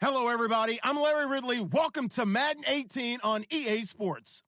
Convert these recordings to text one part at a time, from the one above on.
Hello, everybody. I'm Larry Ridley. Welcome to Madden 18 on EA Sports.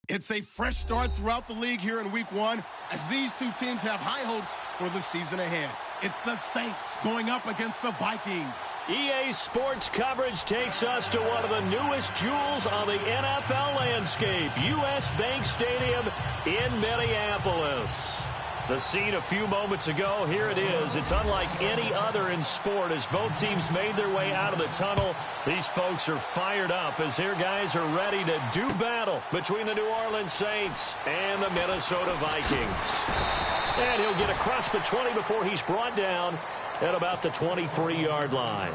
It's a fresh start throughout the league here in Week 1 as these two teams have high hopes for the season ahead. It's the Saints going up against the Vikings. EA Sports coverage takes us to one of the newest jewels on the NFL landscape, US Bank Stadium in Minneapolis. The scene a few moments ago, here it is. It's unlike any other in sport as both teams made their way out of the tunnel. These folks are fired up as their guys are ready to do battle between the New Orleans Saints and the Minnesota Vikings. And he'll get across the 20 before he's brought down at about the 23-yard line.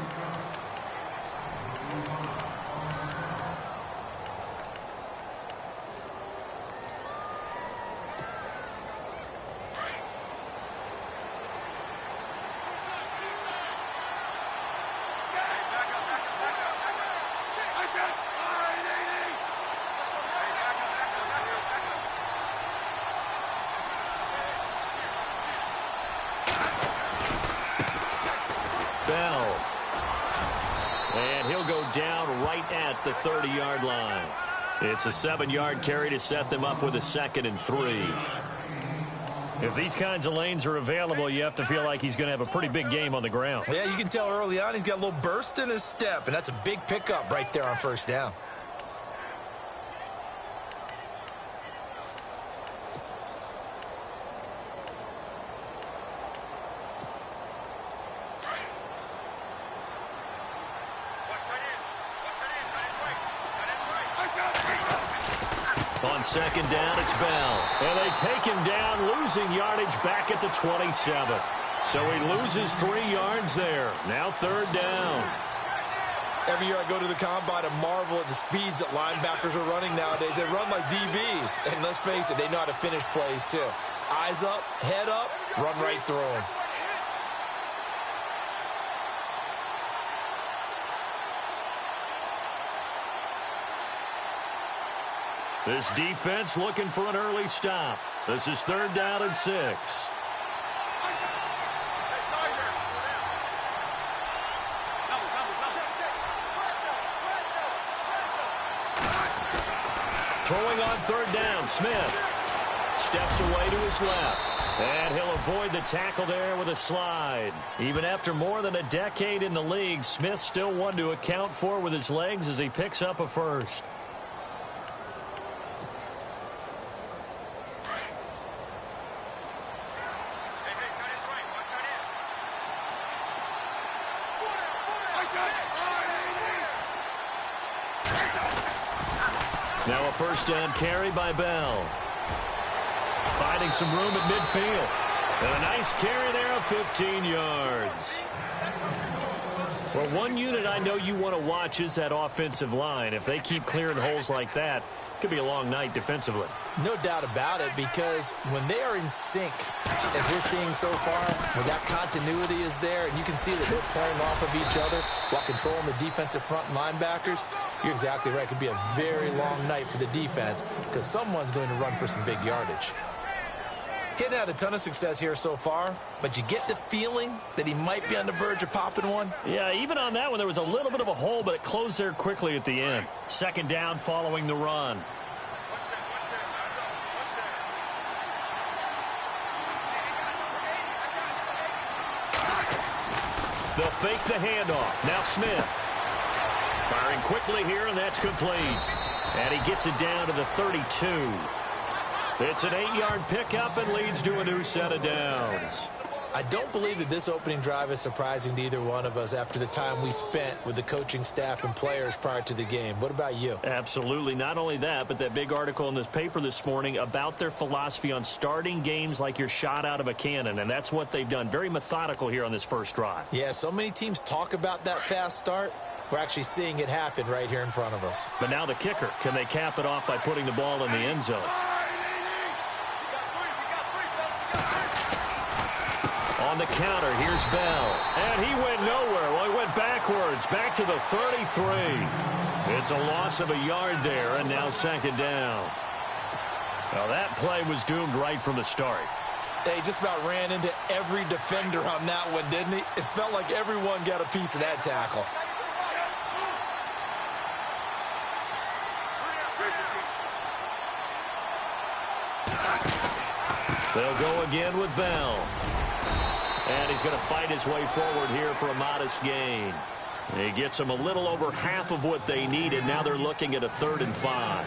And he'll go down right at the 30-yard line. It's a 7-yard carry to set them up with a 2nd and 3. If these kinds of lanes are available, you have to feel like he's going to have a pretty big game on the ground. Yeah, you can tell early on he's got a little burst in his step, and that's a big pickup right there on first down. On 2nd down, it's Bell. And they take him down, losing yardage back at the 27. So he loses 3 yards there. Now 3rd down. Every year I go to the combine and marvel at the speeds that linebackers are running nowadays. They run like DBs. And let's face it, they know how to finish plays too. Eyes up, head up, run right through them. This defense looking for an early stop. This is 3rd down and 6. Throwing on 3rd down, Smith steps away to his left. And he'll avoid the tackle there with a slide. Even after more than a decade in the league, Smith still one to account for with his legs as he picks up a first. Now a 1st down carry by Bell. Finding some room at midfield. And a nice carry there of 15 yards. Well, one unit I know you want to watch is that offensive line. If they keep clearing holes like that, it could be a long night defensively. No doubt about it, because when they are in sync, as we're seeing so far, when that continuity is there, and you can see that they're playing off of each other while controlling the defensive front linebackers, you're exactly right. It could be a very long night for the defense because someone's going to run for some big yardage. He hadn't had a ton of success here so far, but you get the feeling that he might be on the verge of popping one. Yeah, even on that one, there was a little bit of a hole, but it closed there quickly at the end. 2nd down following the run. They'll fake the handoff. Now Smith. Firing quickly here, and that's complete. And he gets it down to the 32. It's an 8-yard pickup and leads to a new set of downs. I don't believe that this opening drive is surprising to either one of us after the time we spent with the coaching staff and players prior to the game. What about you? Absolutely. Not only that, but that big article in this paper this morning about their philosophy on starting games like you're shot out of a cannon, and that's what they've done. Very methodical here on this first drive. Yeah, so many teams talk about that fast start. We're actually seeing it happen right here in front of us. But now the kicker. Can they cap it off by putting the ball in the end zone? On the counter, here's Bell. And he went nowhere. Well, he went backwards, back to the 33. It's a loss of a yard there, and now 2nd down. Well, that play was doomed right from the start. They just about ran into every defender on that one, didn't he? It felt like everyone got a piece of that tackle. They'll go again with Bell. And he's going to fight his way forward here for a modest gain. He gets them a little over half of what they needed. Now they're looking at a 3rd and 5.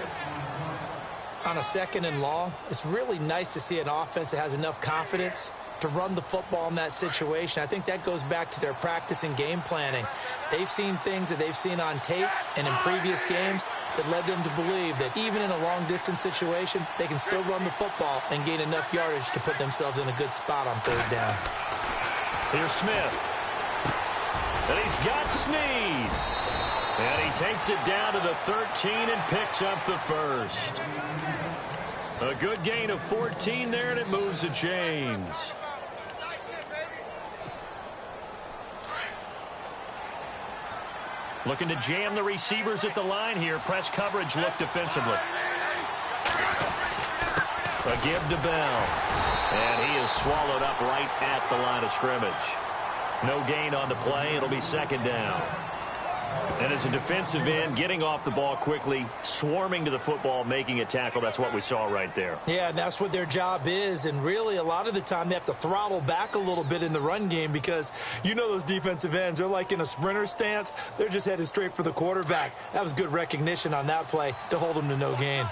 On a 2nd and long, it's really nice to see an offense that has enough confidence to run the football in that situation. I think that goes back to their practice and game planning. They've seen things that they've seen on tape and in previous games that led them to believe that even in a long-distance situation, they can still run the football and gain enough yardage to put themselves in a good spot on 3rd down. Here's Smith. And he's got Snead. And he takes it down to the 13 and picks up the 1st. A good gain of 14 there, and it moves the chains. Looking to jam the receivers at the line here. Press coverage look defensively. A give to Bell. And he is swallowed up right at the line of scrimmage. No gain on the play. It'll be 2nd down. And as a defensive end, getting off the ball quickly, swarming to the football, making a tackle, that's what we saw right there. Yeah, and that's what their job is. And really, a lot of the time, they have to throttle back a little bit in the run game because you know those defensive ends, they're like in a sprinter stance. They're just headed straight for the quarterback. That was good recognition on that play to hold them to no gain.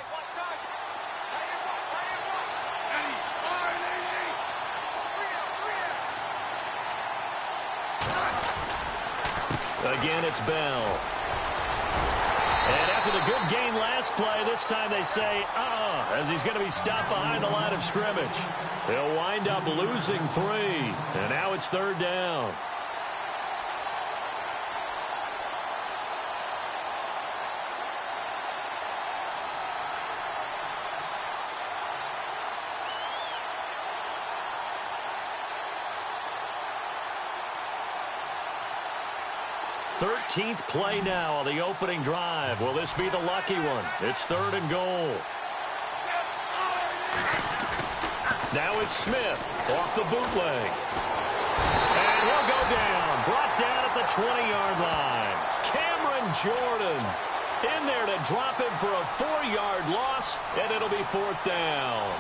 Again, it's Bell. And after the good game last play, this time they say, as he's going to be stopped behind the line of scrimmage. He'll wind up losing 3. And now it's 3rd down. Thirteenth play now on the opening drive. Will this be the lucky one? It's 3rd and goal. Now it's Smith off the bootleg. And he'll go down. Brought down at the 20-yard line. Cameron Jordan in there to drop him for a 4-yard loss, and it'll be 4th down.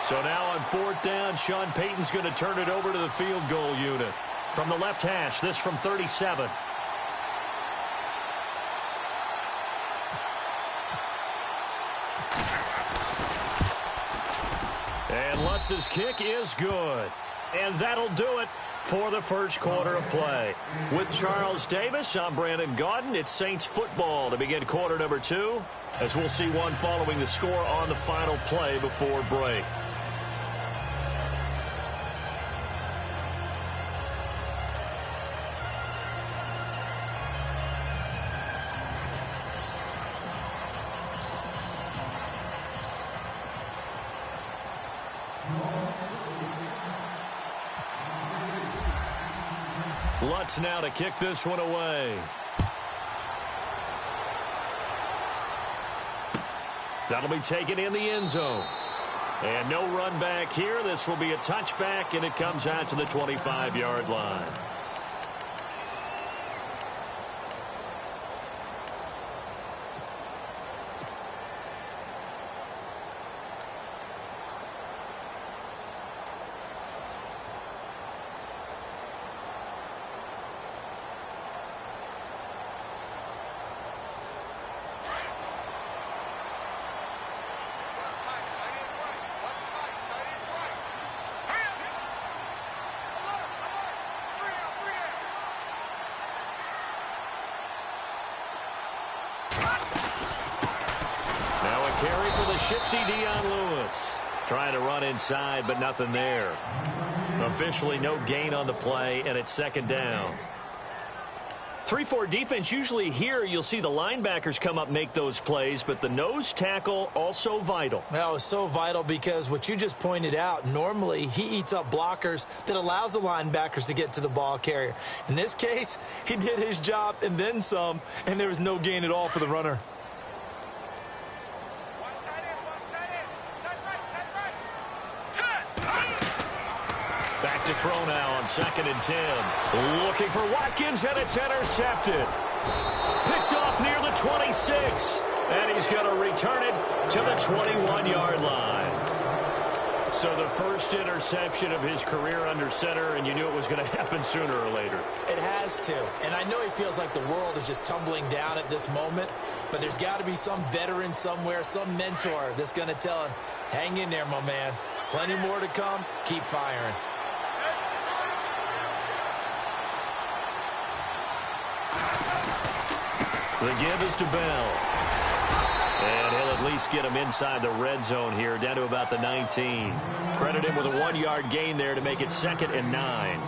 So now on 4th down, Sean Payton's going to turn it over to the field goal unit. From the left hash, this from 37. And Lutz's kick is good. And that'll do it for the first quarter of play. With Charles Davis, I'm Brandon Gaudin. It's Saints football to begin quarter number 2, as we'll see one following the score on the final play before break. Lutz now to kick this one away. That'll be taken in the end zone. And no run back here. This will be a touchback, and it comes out to the 25-yard line. Carry for the shifty Dion Lewis. Trying to run inside, but nothing there. Officially no gain on the play, and it's 2nd down. 3-4 defense, usually here you'll see the linebackers come up, make those plays, but the nose tackle also vital. That was so vital because what you just pointed out, normally he eats up blockers that allows the linebackers to get to the ball carrier. In this case, he did his job and then some, and there was no gain at all for the runner. Back to throw now on 2nd and 10. Looking for Watkins, and it's intercepted. Picked off near the 26. And he's going to return it to the 21-yard line. So the first interception of his career under center, and you knew it was going to happen sooner or later. It has to. And I know he feels like the world is just tumbling down at this moment, but there's got to be some veteran somewhere, some mentor that's going to tell him, hang in there, my man. Plenty more to come. Keep firing. The give is to Bell. And he'll at least get him inside the red zone here, down to about the 19. Credit him with a 1-yard gain there to make it 2nd and 9.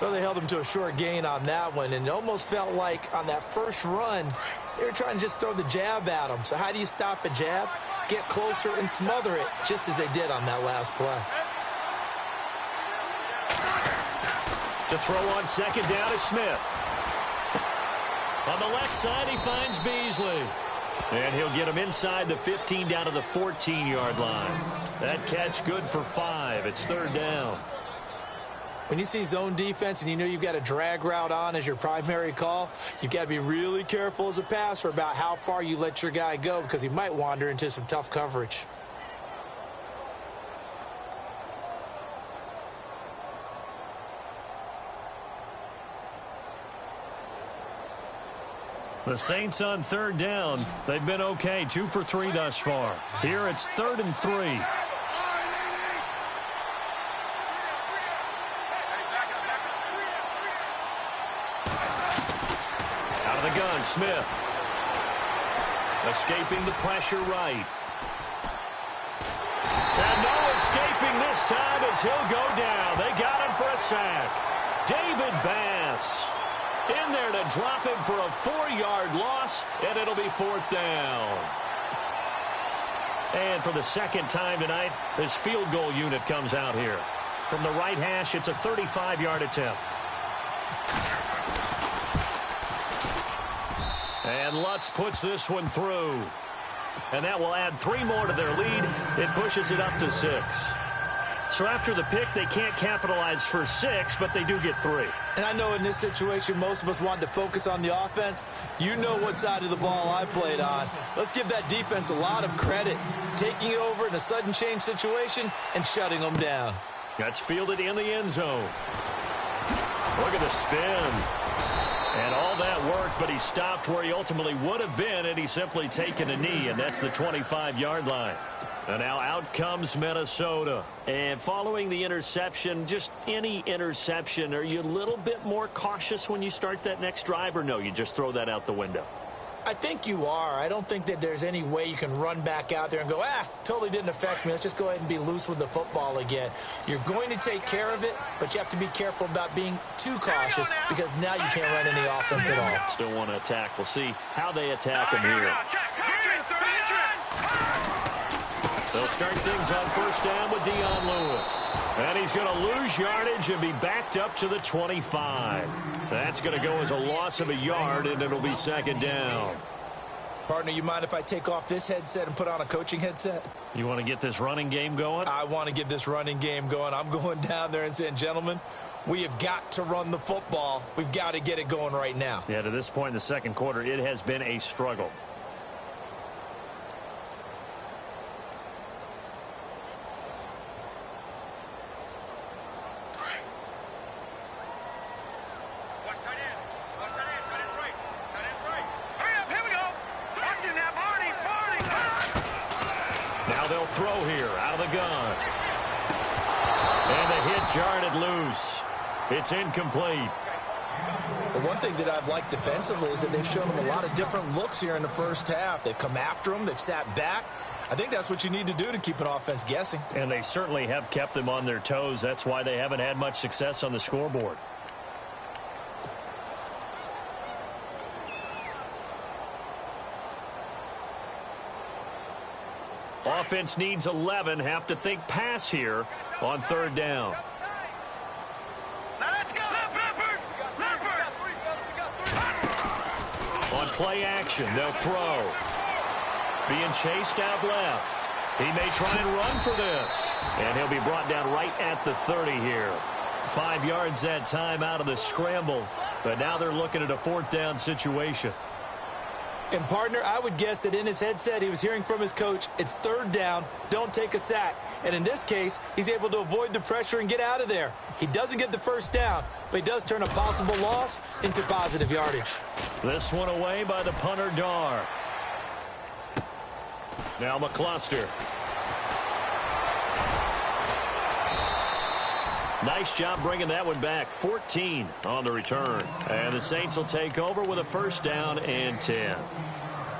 Well, they held him to a short gain on that one, and it almost felt like on that first run, they were trying to just throw the jab at him. So how do you stop a jab? Get closer and smother it, just as they did on that last play. To throw on 2nd down is Smith. On the left side, he finds Beasley. And he'll get him inside the 15 down to the 14-yard line. That catch good for 5. It's 3rd down. When you see zone defense and you know you've got a drag route on as your primary call, you've got to be really careful as a passer about how far you let your guy go because he might wander into some tough coverage. The Saints on 3rd down. They've been okay, 2 for 3 thus far. Here it's 3rd and 3. Out of the gun, Smith. Escaping the pressure right. And no escaping this time as he'll go down. They got him for a sack. David Bass in there to drop him for a 4-yard loss, and it'll be 4th down. And for the 2nd time tonight, this field goal unit comes out here. From the right hash, it's a 35-yard attempt. And Lutz puts this one through. And that will add 3 more to their lead. It pushes it up to 6. So after the pick, they can't capitalize for 6, but they do get 3. And I know in this situation, most of us want to focus on the offense. You know what side of the ball I played on. Let's give that defense a lot of credit, taking it over in a sudden change situation and shutting them down. That's fielded in the end zone. Look at the spin. And all that work, but he stopped where he ultimately would have been, and he's simply taken a knee, and that's the 25-yard line. And now out comes Minnesota. And following the interception, just any interception, are you a little bit more cautious when you start that next drive, or no, you just throw that out the window? I think you are. I don't think that there's any way you can run back out there and go, totally didn't affect me. Let's just go ahead and be loose with the football again. You're going to take care of it, but you have to be careful about being too cautious because now you can't run any offense at all. Still want to attack. We'll see how they attack him here. They'll start things on 1st down with Dion Lewis. And he's going to lose yardage and be backed up to the 25. That's going to go as a loss of a yard, and it'll be 2nd down. Partner, you mind if I take off this headset and put on a coaching headset? You want to get this running game going? I want to get this running game going. I'm going down there and saying, gentlemen, we have got to run the football. We've got to get it going right now. Yeah, to this point in the 2nd quarter, it has been a struggle. Now they'll throw here out of the gun. And the hit jarred it loose. It's incomplete. Well, one thing that I've liked defensively is that they've shown them a lot of different looks here in the first half. They've come after them. They've sat back. I think that's what you need to do to keep an offense guessing. And they certainly have kept them on their toes. That's why they haven't had much success on the scoreboard. Offense needs 11. Have to think pass here on 3rd down. On play action, they'll throw. Being chased out left. He may try and run for this. And he'll be brought down right at the 30 here. 5 yards that time out of the scramble. But now they're looking at a 4th down situation. And, partner, I would guess that in his headset he was hearing from his coach, it's third down, don't take a sack. And in this case, he's able to avoid the pressure and get out of there. He doesn't get the first down, but he does turn a possible loss into positive yardage. This one away by the punter, Dar. Now McCluster. Nice job bringing that one back. 14 on the return. And the Saints will take over with a first down and 10.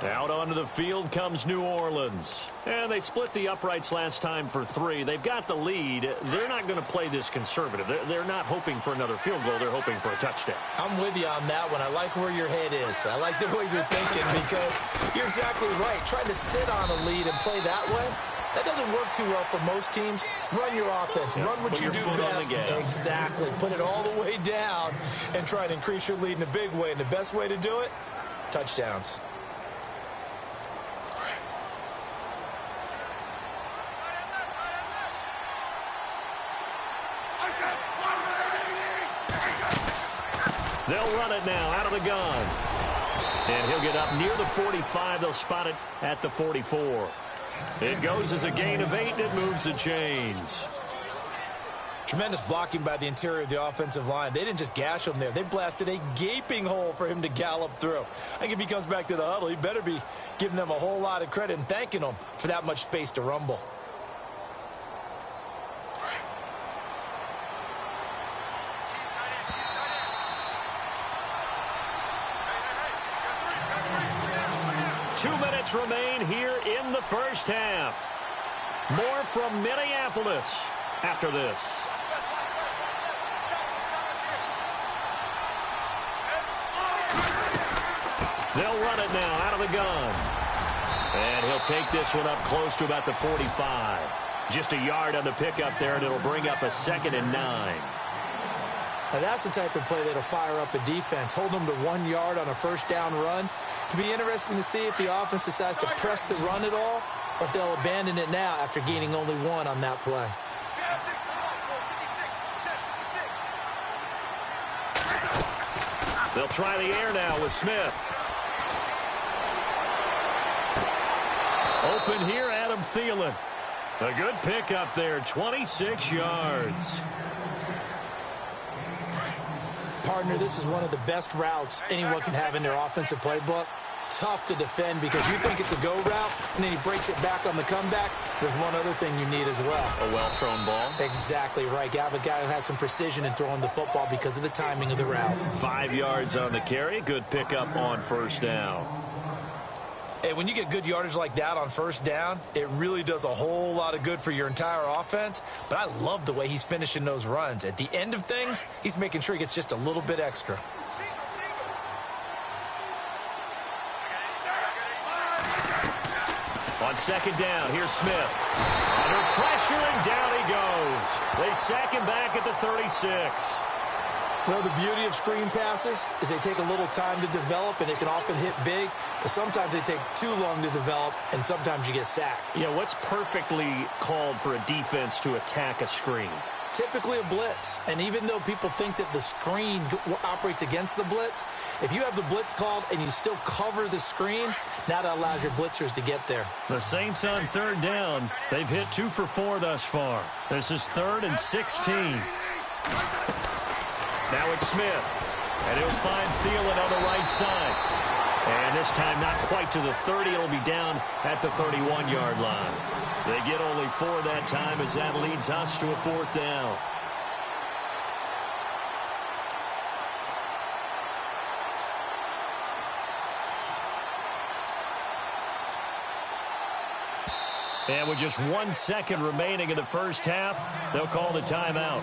Out onto the field comes New Orleans. And they split the uprights last time for 3. They've got the lead. They're not going to play this conservative. They're not hoping for another field goal. They're hoping for a touchdown. I'm with you on that one. I like where your head is. I like the way you're thinking because you're exactly right. Trying to sit on a lead and play that way, that doesn't work too well for most teams. Run your offense. Run what you do best. Exactly. Put it all the way down and try to increase your lead in a big way. And the best way to do it, touchdowns. They'll run it now out of the gun. And he'll get up near the 45. They'll spot it at the 44. It goes as a gain of 8, and it moves the chains. Tremendous blocking by the interior of the offensive line. They didn't just gash him there. They blasted a gaping hole for him to gallop through. I think if he comes back to the huddle, he better be giving them a whole lot of credit and thanking them for that much space to rumble. Remain here in the first half. More from Minneapolis after this. They'll run it now out of the gun. And he'll take this one up close to about the 45. Just a yard on the pickup there, and it'll bring up a 2nd and 9. Now that's the type of play that'll fire up a defense. Hold them to 1 yard on a first down run. It'll be interesting to see if the offense decides to press the run at all, or if they'll abandon it now after gaining only 1 on that play. They'll try the air now with Smith. Open here, Adam Thielen. A good pickup there, 26 yards. Partner, this is one of the best routes anyone can have in their offensive playbook. Tough to defend because you think it's a go route, and then he breaks it back on the comeback. There's one other thing you need as well. A well-thrown ball. Exactly right. You have a guy who has some precision in throwing the football because of the timing of the route. 5 yards on the carry. Good pickup on first down. Hey, when you get good yardage like that on first down, it really does a whole lot of good for your entire offense. But I love the way he's finishing those runs. At the end of things, he's making sure he gets just a little bit extra. On second down, here's Smith. Under pressure, and down he goes. They sack him back at the 36. Well, the beauty of screen passes is they take a little time to develop, and they can often hit big, but sometimes they take too long to develop, and sometimes you get sacked. Yeah, what's perfectly called for a defense to attack a screen? Typically a blitz, and even though people think that the screen operates against the blitz, if you have the blitz called and you still cover the screen, now that allows your blitzers to get there. The Saints on third down. They've hit 2 for 4 thus far. This is 3rd and 16. Now it's Smith, and he'll find Thielen on the right side. And this time not quite to the 30. It'll be down at the 31-yard line. They get only 4 that time as that leads us to a 4th down. And with just 1 second remaining in the first half, they'll call the timeout.